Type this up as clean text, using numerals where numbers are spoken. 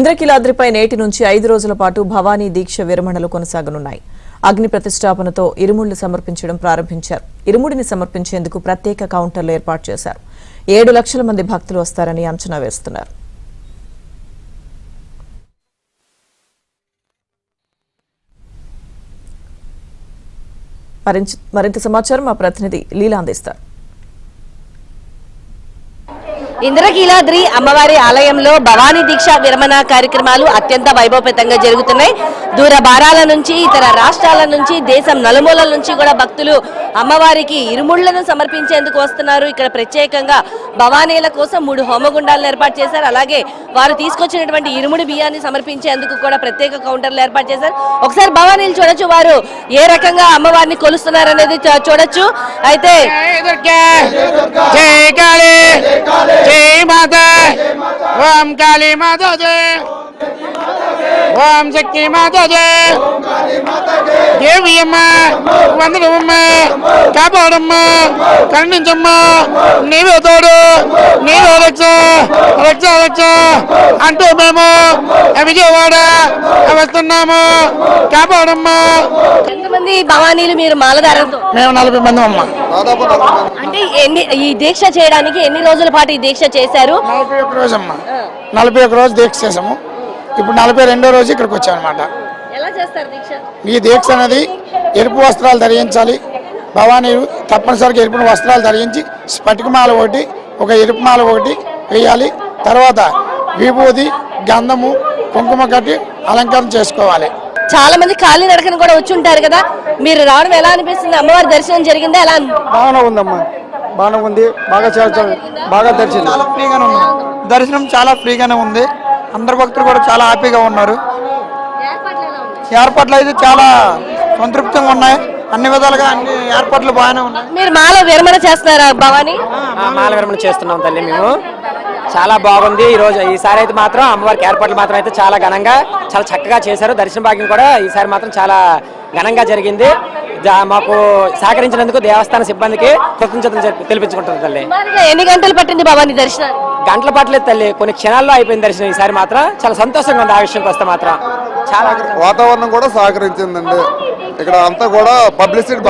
ఇంద్రకీలాద్రిపై నేటి నుంచి 5 రోజుల పాటు భవానీ దీక్ష విరమణలు కొనసాగనున్నాయి. అగ్ని ప్రతిష్టాపనతో ఇరుముళ్లు సమర్పించడం ప్రారంభించారు. ఇరుముడిని సమర్పించేందుకు ప్రత్యేక కౌంటర్లు ఏర్పాటు చేశారు. 7 లక్షల మంది భక్తులు వస్తారని అంచనా వేస్తున్నారు. మరింత సమాచారం మా ప్రతినిధి లీలా అందిస్తారు. ఇంద్రకీలాద్రి అమ్మవారి ఆలయంలో భవానీ దీక్ష విరమణ కార్యక్రమాలు అత్యంత వైభవపేతంగా జరుగుతున్నాయి. దూర భారాల నుంచి ఇతర రాష్ట్రాల నుంచి దేశం నలుమూలల నుంచి కూడా భక్తులు అమ్మవారికి ఇరుముళ్లను సమర్పించేందుకు వస్తున్నారు. ఇక్కడ ప్రత్యేకంగా భవానీల కోసం 3 హోమగుండాలను ఏర్పాటు చేశారు. అలాగే వారు తీసుకొచ్చినటువంటి ఇరుముడి బియ్యాన్ని సమర్పించేందుకు కూడా ప్రత్యేక కౌంటర్లు ఏర్పాటు చేశారు. ఒకసారి భవానీలు చూడొచ్చు, వారు ఏ రకంగా అమ్మవారిని కొలుస్తున్నారు అనేది చూడొచ్చు. అయితే जय माता ओम काली माता जय ओम शक्ति माता जय देवी अम्म वंदनम्म कापाडम्म करुणिंचम्म नीवे तोडु नीवे रक्ष रक्ष रक्ष अंटू మేము విజయవాడ వస్తున్నాము కాపాడమ్మ. ఎంతమంది భవానీలు మీరు మాలధారంతో? మేము 40 మంది అమ్మ. అంటే ఈ దీక్ష చేయడానికి ఎన్ని రోజుల పాటు ఈ దీక్ష చేశారు? 41 రోజు అమ్మ. 41 రోజు దీక్ష చేసాము. ఇప్పుడు 42వ రోజు ఇక్కడికి వచ్చామన్నమాట. ఎలా చేస్తారు దీక్ష? ఈ దీక్ష అనేది ఎరుపు వస్త్రాలు ధరించాలి. భవానీలు తప్పనిసరిగా ఎరుపు వస్త్రాలు ధరించి స్ఫటికమాల ఒకటి, ఒక ఎరుపు మాల ఒకటి వేయాలి. తర్వాత విభూది, గంధము, కుంకుమ కట్టి అలంకారం చేసుకోవాలి. చాలా మంది ఖాళీ నడకను కూడా వచ్చి ఉంటారు కదా, మీరు రావడం ఎలా అనిపిస్తుంది? అమ్మవారి దర్శనం జరిగిందా? ఎలా బాగానే ఉందమ్మా, బాగానే ఉంది. బాగా దర్శనం చాలా ఫ్రీగానే ఉంది. దర్శనం చాలా ఫ్రీగానే ఉంది. అందరు భక్తులు కూడా చాలా హ్యాపీగా ఉన్నారు. ఏర్పాట్లు అయితే చాలా సంతృప్తంగా ఉన్నాయి. అన్ని విధాలుగా అన్ని ఏర్పాట్లు బాగానే ఉన్నాయి. మీరు మాల విరమణ చేస్తున్నారా భవానీ? మాల విరమణ చేస్తున్నాం తల్లి. మేము చాలా బాగుంది. ఈసారి అయితే మాత్రం అమ్మవారికి ఏర్పాట్లు మాత్రం అయితే చాలా ఘనంగా చాలా చక్కగా చేశారు. దర్శన భాగ్యం కూడా ఈసారి మాత్రం చాలా ఘనంగా జరిగింది. మాకు సహకరించినందుకు దేవస్థాన సిబ్బందికి కృతజ్ఞతలు తెలిపించుకుంటుంది తల్లి. ఎన్ని గంటలు పట్టింది భవానీ దర్శనం? గంటలు పట్టలేదు తల్లి, కొన్ని క్షణాల్లో అయిపోయింది దర్శనం. ఈసారి మాత్రం చాలా సంతోషంగా ఉంది. ఆ విషయంకి వస్తే మాత్రం చాలా వాతావరణం కూడా సహకరించిందండి. ఇక్కడ అంతా కూడా పబ్లిసిటీ